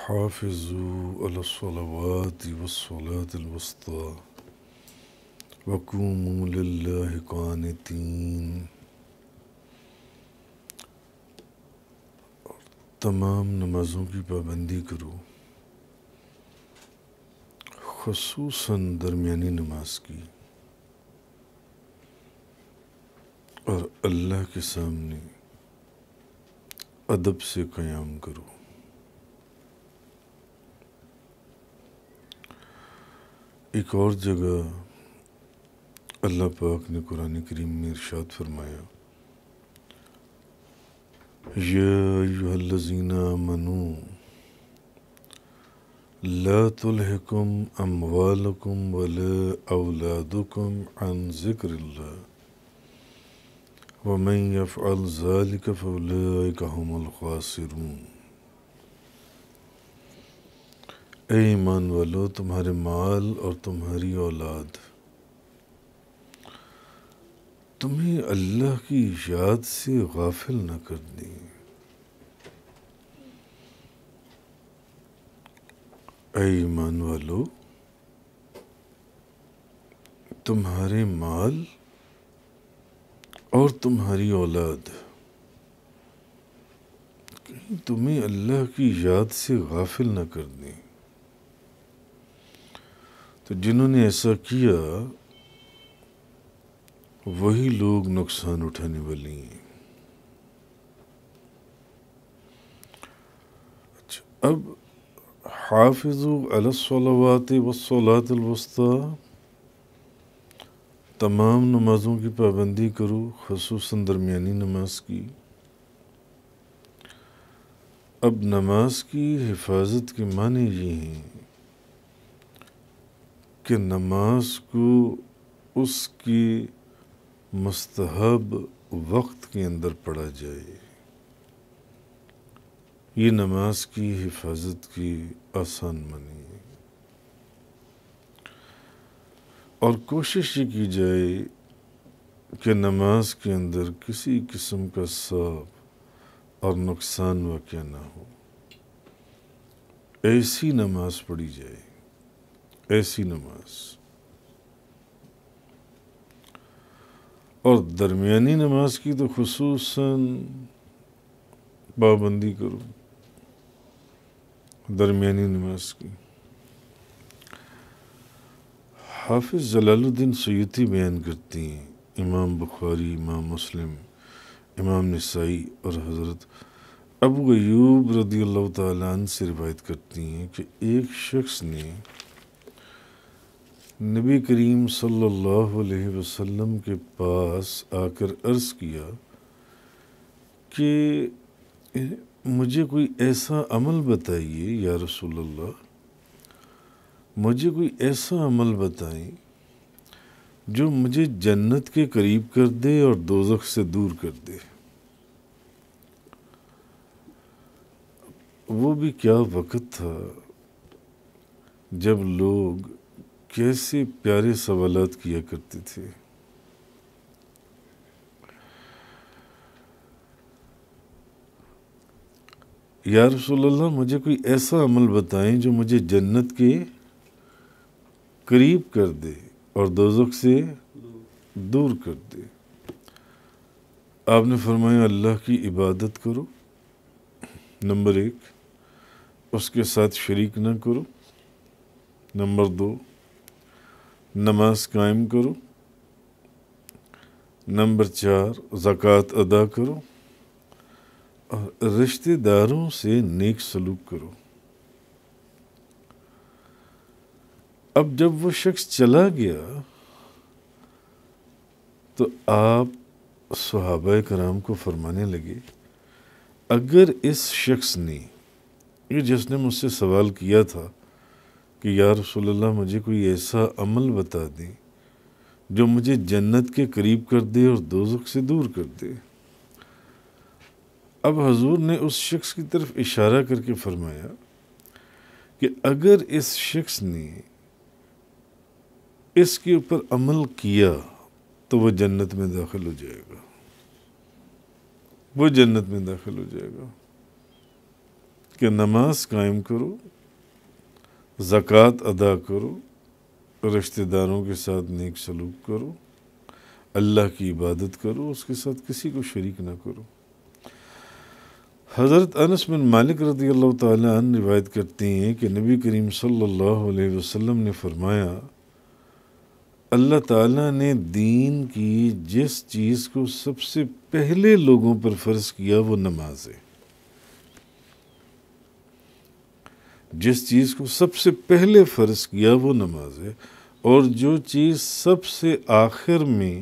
حافظوا على الصلوات والصلاة الوسطى وقوموا لله قانتين۔ تمام نمازوں کی پابندی کرو، خصوصاً درمیانی نماز کی، اور اللہ کے سامنے ادب سے قیام کرو۔ ایک اور جگہ اللہ پاک نے قرآن کریم میں ارشاد فرمایا، یا ایھا الذین آمنوا لا تلہکم اموالکم ولا اولادکم عن ذکر اللہ ومن یفعل ذلک فاولئک ھم الخاسرون۔ اے ایمان والو، تمہارے مال اور تمہاری اولاد تمہیں اللہ کی یاد سے غافل نہ کر دیں۔ اے ایمان والو، تمہارے مال اور تمہاری اولاد کہیں تمہیں اللہ کی یاد سے غافل نہ کر دیں۔ تو جنہوں نے ایسا کیا وہی لوگ نقصان اٹھانے والے ہیں۔ اچھا، اب حافظوا علی الصلوات والصلاة الوسطی، تمام نمازوں کی پابندی کرو، خصوصاً درمیانی نماز کی۔ اب نماز کی حفاظت کے معنی یہ ہیں کہ نماز کو اس کی مستحب وقت کے اندر پڑھا جائے۔ یہ نماز کی حفاظت کی آسان معنی ہے، اور کوشش یہ کی جائے کہ نماز کے اندر کسی قسم کا ثواب اور نقصان واقع نہ ہو۔ ایسی نماز پڑھی جائے، ایسی نماز۔ اور درمیانی نماز کی تو خصوصاً پابندی کرو، درمیانی نماز کی۔ حافظ جلال الدین سیوطی بیان کرتی ہیں، امام بخاری، امام مسلم، امام نسائی اور حضرت ابو ایوب رضی اللہ تعالیٰ عنہ سے روایت کرتی ہیں کہ ایک شخص نے نبی کریم صلی اللہ علیہ وسلم کے پاس آ کر عرض کیا کہ مجھے کوئی ایسا عمل بتائیے یا رسول اللہ، مجھے کوئی ایسا عمل بتائیں جو مجھے جنت کے قریب کر دے اور دوزخ سے دور کر دے۔ وہ بھی کیا وقت تھا جب لوگ کیسے پیارے سوالات کیا کرتے تھے۔ یا رسول اللہ، مجھے کوئی ایسا عمل بتائیں جو مجھے جنت کے قریب کر دے اور دوزخ سے دور کر دے۔ آپ نے فرمایا، اللہ کی عبادت کرو، نمبر 1، اس کے ساتھ شریک نہ کرو، نمبر 2، نماز قائم کرو، نمبر 4، زکوٰۃ ادا کرو، اور رشتہ داروں سے نیک سلوک کرو۔ اب جب وہ شخص چلا گیا تو آپ صحابہ کرام کو فرمانے لگے، اگر اس شخص نے، یہ جس نے مجھ سے سوال کیا تھا کہ یا رسول اللہ مجھے کوئی ایسا عمل بتا دیں جو مجھے جنت کے قریب کر دے اور دوزخ سے دور کر دے، اب حضور نے اس شخص کی طرف اشارہ کر کے فرمایا کہ اگر اس شخص نے اس کے اوپر عمل کیا تو وہ جنت میں داخل ہو جائے گا، وہ جنت میں داخل ہو جائے گا۔ کہ نماز قائم کرو، زکوٰۃ ادا کرو، رشتہ داروں کے ساتھ نیک سلوک کرو، اللہ کی عبادت کرو، اس کے ساتھ کسی کو شریک نہ کرو۔ حضرت انس بن مالک رضی اللہ تعالیٰ عنہ روایت کرتے ہیں کہ نبی کریم صلی اللہ علیہ وسلم نے فرمایا، اللہ تعالیٰ نے دین کی جس چیز کو سب سے پہلے لوگوں پر فرض کیا وہ نماز ہے۔ جس چیز کو سب سے پہلے فرض کیا وہ نماز ہے، اور جو چیز سب سے آخر میں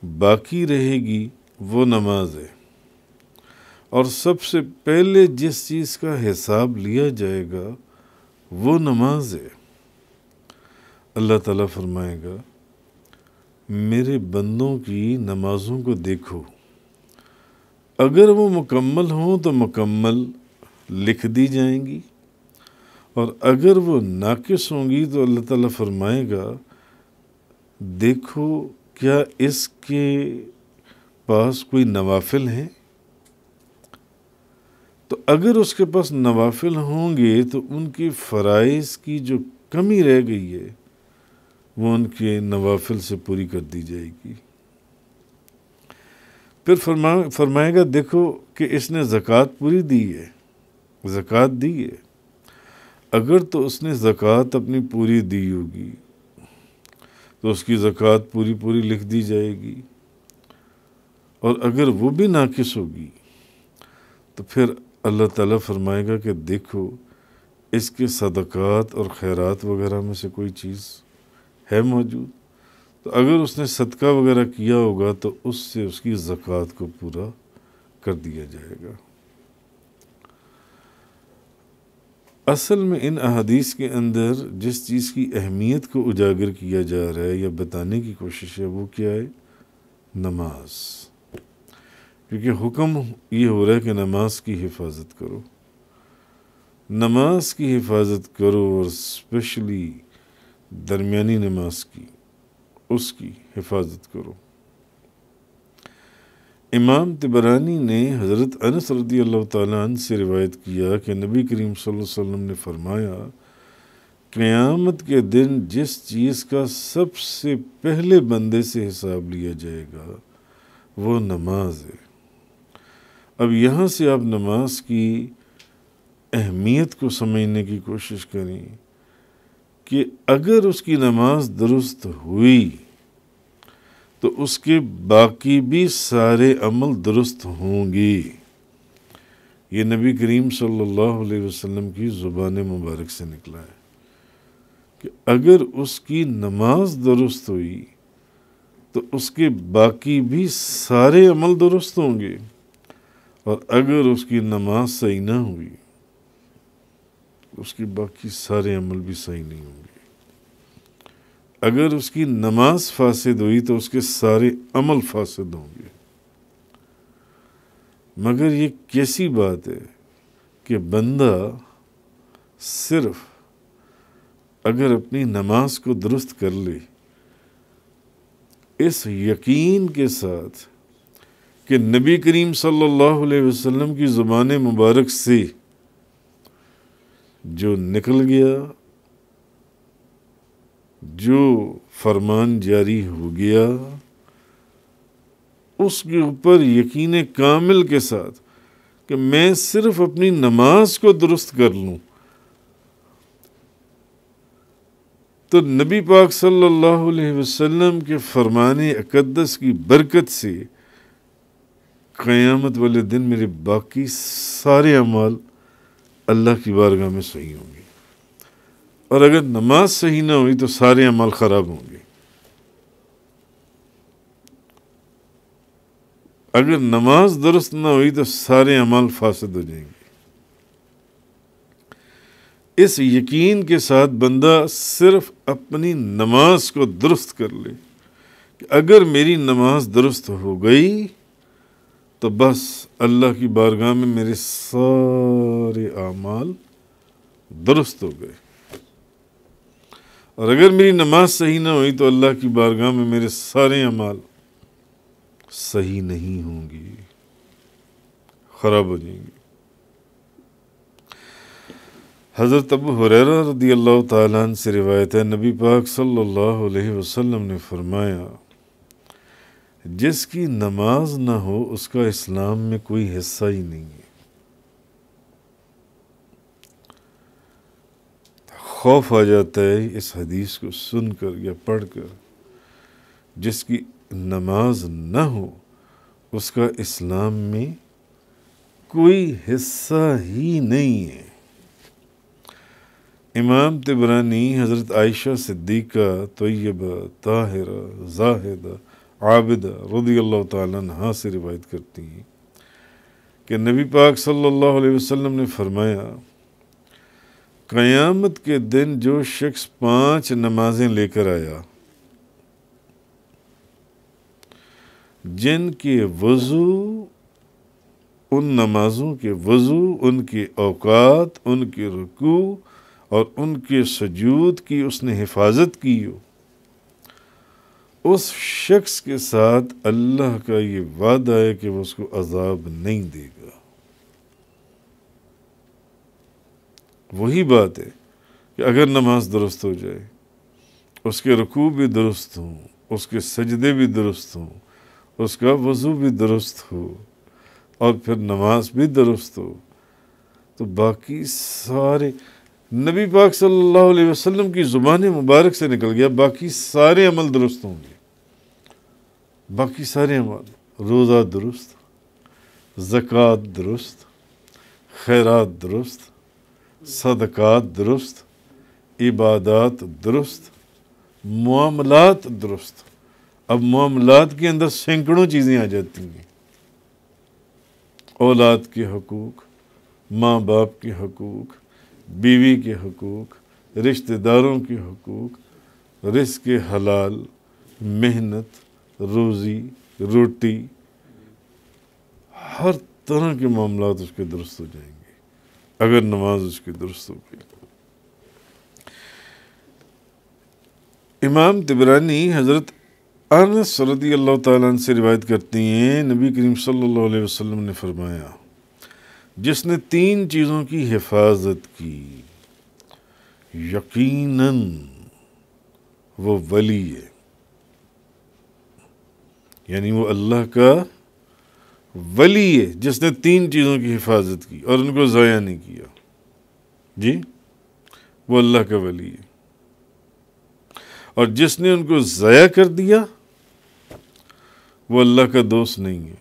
باقی رہے گی وہ نماز ہے، اور سب سے پہلے جس چیز کا حساب لیا جائے گا وہ نماز ہے۔ اللہ تعالیٰ فرمائے گا، میرے بندوں کی نمازوں کو دیکھو، اگر وہ مکمل ہوں تو مکمل لکھ دی جائیں گی، اور اگر وہ ناقص ہوں گی تو اللہ تعالیٰ فرمائے گا، دیکھو کیا اس کے پاس کوئی نوافل ہیں؟ تو اگر اس کے پاس نوافل ہوں گے تو ان کی فرائض کی جو کمی رہ گئی ہے وہ ان کے نوافل سے پوری کر دی جائے گی۔ پھر فرمائے گا، دیکھو کہ اس نے زکوٰۃ پوری دی ہے، زکوٰۃ دی ہے، اگر تو اس نے زکوٰۃ اپنی پوری دی ہوگی تو اس کی زکوٰۃ پوری لکھ دی جائے گی، اور اگر وہ بھی ناقص ہوگی تو پھر اللہ تعالیٰ فرمائے گا کہ دیکھو اس کے صدقات اور خیرات وغیرہ میں سے کوئی چیز ہے موجود، تو اگر اس نے صدقہ وغیرہ کیا ہوگا تو اس سے اس کی زکوٰۃ کو پورا کر دیا جائے گا۔ اصل میں ان احادیث کے اندر جس چیز کی اہمیت کو اجاگر کیا جا رہا ہے یا بتانے کی کوشش ہے وہ کیا ہے؟ نماز۔ کیونکہ حکم یہ ہو رہا ہے کہ نماز کی حفاظت کرو، نماز کی حفاظت کرو، اور اسپیشلی درمیانی نماز کی، اس کی حفاظت کرو۔ امام طبرانی نے حضرت انس رضی اللہ تعالیٰ عنہ سے روایت کیا کہ نبی کریم صلی اللہ علیہ وسلم نے فرمایا، قیامت کے دن جس چیز کا سب سے پہلے بندے سے حساب لیا جائے گا وہ نماز ہے۔ اب یہاں سے آپ نماز کی اہمیت کو سمجھنے کی کوشش کریں کہ اگر اس کی نماز درست ہوئی تو اس کے باقی بھی سارے عمل درست ہوں گے۔ یہ نبی کریم صلی اللہ علیہ وسلم کی زبان مبارک سے نکلا ہے کہ اگر اس کی نماز درست ہوئی تو اس کے باقی بھی سارے عمل درست ہوں گے، اور اگر اس کی نماز صحیح نہ ہوئی اس کے باقی سارے عمل بھی صحیح نہیں ہوں گے۔ اگر اس کی نماز فاسد ہوئی تو اس کے سارے عمل فاسد ہوں گے۔ مگر یہ کیسی بات ہے کہ بندہ صرف اگر اپنی نماز کو درست کر لے، اس یقین کے ساتھ کہ نبی کریم صلی اللہ علیہ وسلم کی زبان مبارک سے جو نکل گیا، جو فرمان جاری ہو گیا، اس کے اوپر یقین کامل کے ساتھ کہ میں صرف اپنی نماز کو درست کر لوں، تو نبی پاک صلی اللہ علیہ وسلم کے فرمان اقدس کی برکت سے قیامت والے دن میرے باقی سارے اعمال اللہ کی بارگاہ میں صحیح ہوں گے، اور اگر نماز صحیح نہ ہوئی تو سارے اعمال خراب ہوں گے۔ اگر نماز درست نہ ہوئی تو سارے اعمال فاسد ہو جائیں گے۔ اس یقین کے ساتھ بندہ صرف اپنی نماز کو درست کر لے کہ اگر میری نماز درست ہو گئی تو بس اللہ کی بارگاہ میں میرے سارے اعمال درست ہو گئے، اور اگر میری نماز صحیح نہ ہوئی تو اللہ کی بارگاہ میں میرے سارے اعمال صحیح نہیں ہوں گی، خراب ہو جائیں گے۔ حضرت ابو ہریرہ رضی اللہ تعالیٰ عنہ سے روایت ہے، نبی پاک صلی اللہ علیہ وسلم نے فرمایا، جس کی نماز نہ ہو اس کا اسلام میں کوئی حصہ ہی نہیں ہے۔ خوف آ جاتا ہے اس حدیث کو سن کر یا پڑھ کر، جس کی نماز نہ ہو اس کا اسلام میں کوئی حصہ ہی نہیں ہے۔ امام طبرانی حضرت عائشہ صدیقہ طیبہ طاہرہ زاہدہ عابدہ رضی اللہ تعالیٰ عنہا سے روایت کرتی ہیں کہ نبی پاک صلی اللہ علیہ وسلم نے فرمایا، قیامت کے دن جو شخص 5 نمازیں لے کر آیا جن کے وضو، ان نمازوں کے وضو، ان کے اوقات، ان کے رکوع اور ان کے سجود کی اس نے حفاظت کی ہو، اس شخص کے ساتھ اللہ کا یہ وعدہ ہے کہ وہ اس کو عذاب نہیں دے گا۔ وہی بات ہے کہ اگر نماز درست ہو جائے، اس کے رکوع بھی درست ہوں، اس کے سجدے بھی درست ہوں، اس کا وضو بھی درست ہو اور پھر نماز بھی درست ہو، تو باقی سارے نبی پاک صلی اللہ علیہ وسلم کی زبان مبارک سے نکل گیا، باقی سارے عمل درست ہوں گے۔ باقی سارے عمل، روزہ درست، زکوٰۃ درست، خیرات درست، صدقات درست، عبادات درست، معاملات درست۔ اب معاملات کے اندر سینکڑوں چیزیں آ جاتی ہیں، اولاد کے حقوق، ماں باپ کے حقوق، بیوی کے حقوق، رشتہ داروں کے حقوق، رزق حلال، محنت، روزی روٹی، ہر طرح کے معاملات اس کے درست ہو جائیں گے اگر نماز اس کی درست ہو گئی۔ امام طبرانی حضرت انس رضی اللہ تعالیٰ عنہ سے روایت کرتی ہیں، نبی کریم صلی اللہ علیہ وسلم نے فرمایا، جس نے 3 چیزوں کی حفاظت کی یقیناً وہ ولی ہے، یعنی وہ اللہ کا ولی ہے جس نے 3 چیزوں کی حفاظت کی اور ان کو ضائع نہیں کیا، جی وہ اللہ کا ولی ہے۔ اور جس نے ان کو ضائع کر دیا وہ اللہ کا دوست نہیں ہے،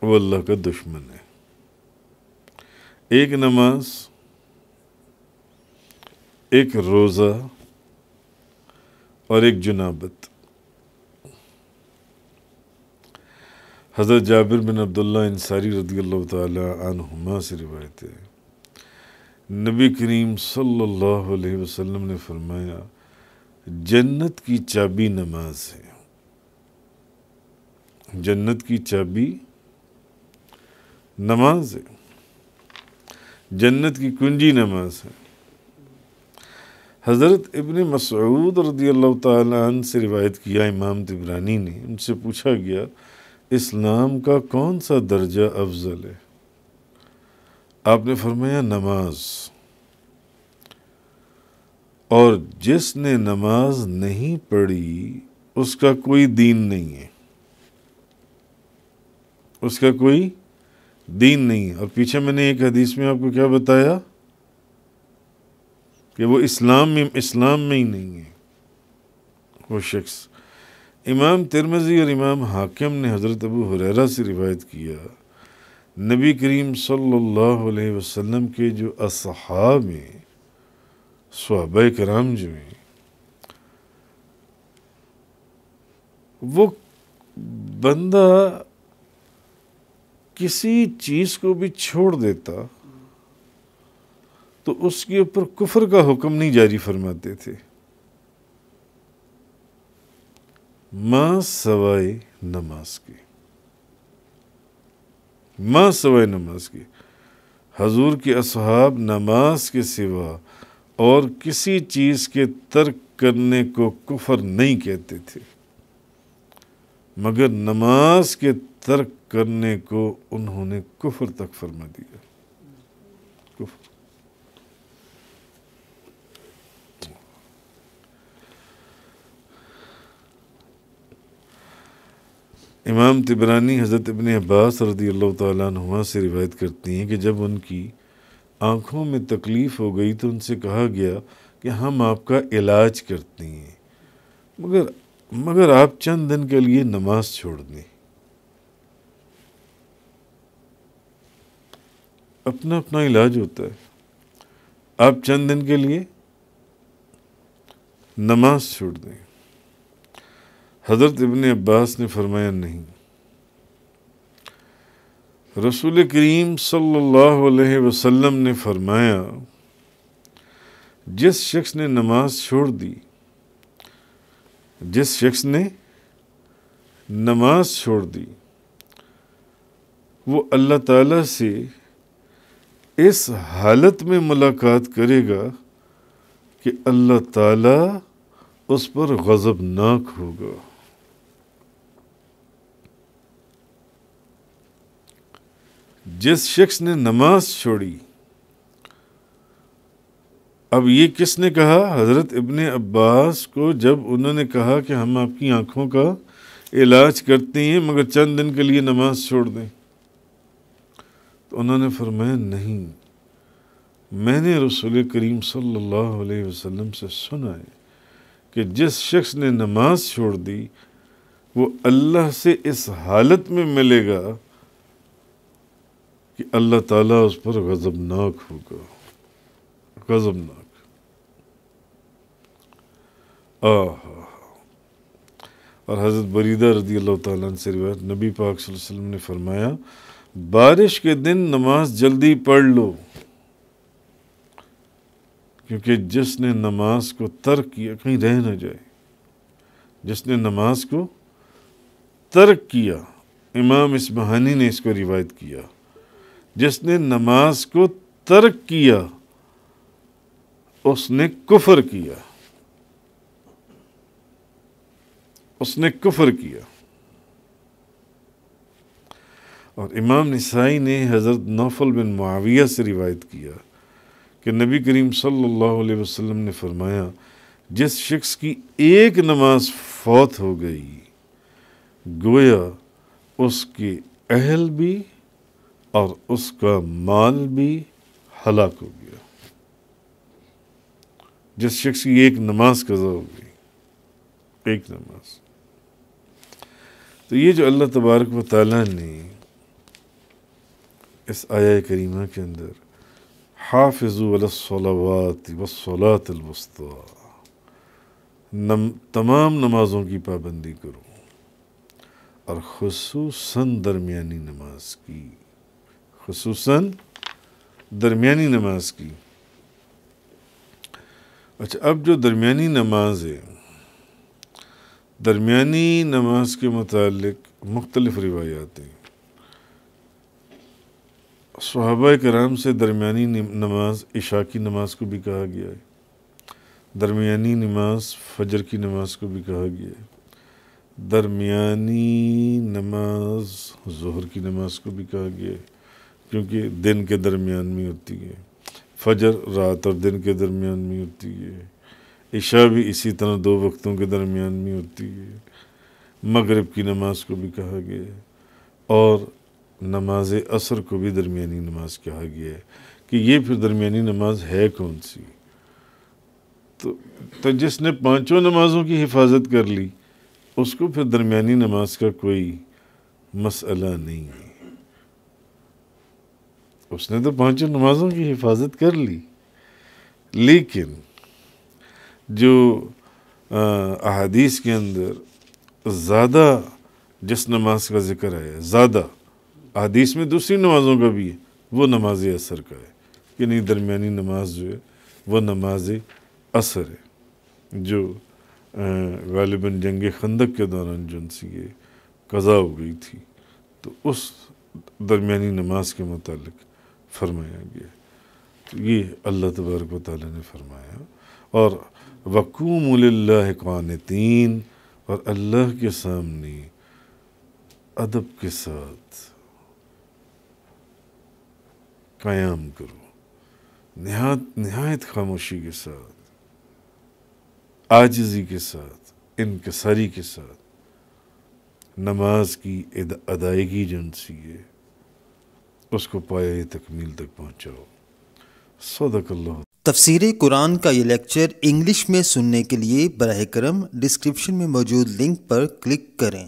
وہ اللہ کا دشمن ہے۔ ایک نماز، ایک روزہ اور ایک جنابت۔ حضرت جابر بن عبداللہ انصاری رضی اللہ تعالی عنہما سے روایت ہے، نبی کریم صلی اللہ علیہ وسلم نے فرمایا، جنت کی چابی نماز ہے، جنت کی چابی نماز ہے، جنت کی کنجی نماز ہے۔ حضرت ابن مسعود رضی اللہ تعالی عنہ سے روایت کیا امام طبرانی نے، ان سے پوچھا گیا اسلام کا کون سا درجہ افضل ہے؟ آپ نے فرمایا نماز، اور جس نے نماز نہیں پڑھی اس کا کوئی دین نہیں ہے، اس کا کوئی دین نہیں ہے۔ اور پیچھے میں نے ایک حدیث میں آپ کو کیا بتایا کہ وہ اسلام میں ہی نہیں ہے وہ شخص۔ امام ترمذی اور امام حاکم نے حضرت ابو ہریرہ سے روایت کیا، نبی کریم صلی اللہ علیہ وسلم کے جو اصحاب ہیں، صحابہ کرام جو ہیں، وہ بندہ کسی چیز کو بھی چھوڑ دیتا تو اس کے اوپر کفر کا حکم نہیں جاری فرماتے تھے، ماں سوائے نماز کے، ماں سوائے نماز کے۔ حضور کے اصحاب نماز کے سوا اور کسی چیز کے ترک کرنے کو کفر نہیں کہتے تھے، مگر نماز کے ترک کرنے کو انہوں نے کفر تک فرما دیا، کفر۔ امام طبرانی حضرت ابن عباس رضی اللہ تعالیٰ عنہما سے روایت کرتی ہیں کہ جب ان کی آنکھوں میں تکلیف ہو گئی تو ان سے کہا گیا کہ ہم آپ کا علاج کرتے ہیں، مگر آپ چند دن کے لیے نماز چھوڑ دیں۔ اپنا اپنا علاج ہوتا ہے، آپ چند دن کے لیے نماز چھوڑ دیں۔ حضرت ابن عباس نے فرمایا نہیں، رسول کریم صلی اللہ علیہ وسلم نے فرمایا جس شخص نے نماز چھوڑ دی، جس شخص نے نماز چھوڑ دی وہ اللہ تعالیٰ سے اس حالت میں ملاقات کرے گا کہ اللہ تعالیٰ اس پر غضبناک ہوگا۔ جس شخص نے نماز چھوڑی، اب یہ کس نے کہا؟ حضرت ابن عباس کو، جب انہوں نے کہا کہ ہم آپ کی آنکھوں کا علاج کرتے ہیں مگر چند دن کے لیے نماز چھوڑ دیں، تو انہوں نے فرمایا نہیں، میں نے رسول کریم صلی اللہ علیہ وسلم سے سنا ہے کہ جس شخص نے نماز چھوڑ دی وہ اللہ سے اس حالت میں ملے گا کہ اللہ تعالیٰ اس پر غضبناک ہوگا، غضبناک۔ اور حضرت بریدہ رضی اللہ تعالیٰ عنہ سے روایت، نبی پاک صلی اللہ علیہ وسلم نے فرمایا بارش کے دن نماز جلدی پڑھ لو، کیونکہ جس نے نماز کو ترک کیا کہیں رہ نہ جائے۔ جس نے نماز کو ترک کیا، امام اصبہانی نے اس کو روایت کیا، جس نے نماز کو ترک کیا اس نے کفر کیا، اس نے کفر کیا۔ اور امام نسائی نے حضرت نوفل بن معاویہ سے روایت کیا کہ نبی کریم صلی اللہ علیہ وسلم نے فرمایا جس شخص کی ایک نماز فوت ہو گئی گویا اس کے اہل بھی اور اس کا مال بھی ہلاک ہو گیا۔ جس شخص کی ایک نماز قضا ہو گئی، ایک نماز۔ تو یہ جو اللہ تبارک و تعالیٰ نے اس آیہ کریمہ کے اندر حافظوا علی الصلوات والصلاۃ الوسطیٰ، تمام نمازوں کی پابندی کرو اور خصوصاً درمیانی نماز کی، خصوصاً درمیانی نماز کی۔ اچھا، اب جو درمیانی نماز ہے، درمیانی نماز کے متعلق مختلف روایات ہیں۔ صحابہ کرام سے درمیانی نماز عشاء کی نماز کو بھی کہا گیا ہے، درمیانی نماز فجر کی نماز کو بھی کہا گیا ہے، درمیانی نماز ظہر کی نماز کو بھی کہا گیا ہے کیونکہ دن کے درمیان میں ہوتی ہے، فجر رات اور دن کے درمیان میں ہوتی ہے، عشاء بھی اسی طرح 2 وقتوں کے درمیان میں ہوتی ہے، مغرب کی نماز کو بھی کہا گیا ہے، اور نماز عصر کو بھی درمیانی نماز کہا گیا ہے کہ یہ پھر درمیانی نماز ہے کون سی؟ تو جس نے 5 نمازوں کی حفاظت کر لی اس کو پھر درمیانی نماز کا کوئی مسئلہ نہیں ہے، اس نے تو 5 نمازوں کی حفاظت کر لی۔ لیکن جو احادیث کے اندر زیادہ جس نماز کا ذکر ہے، زیادہ احادیث میں دوسری نمازوں کا بھی ہے، وہ نماز عصر کا ہے کہ نہیں، درمیانی نماز جو ہے وہ نماز عصر ہے، جو غالباً جنگ خندق کے دوران جو ان سے یہ قضا ہو گئی تھی، تو اس درمیانی نماز کے متعلق فرمایا گیا۔ تو یہ اللہ تبارک و تعالیٰ نے فرمایا، اور وَقُومُوا لِلَّهِ قَانِتِينَ، اور اللہ کے سامنے ادب کے ساتھ قیام کرو، نہایت خاموشی کے ساتھ، عاجزی کے ساتھ، انکساری کے ساتھ، نماز کی ادائیگی جن سی ہے اس کو پایہ تکمیل تک پہنچاؤ۔ صدق اللہ۔ تفسیر قرآن کا یہ لیکچر انگلش میں سننے کے لیے براہ کرم ڈسکرپشن میں موجود لنک پر کلک کریں۔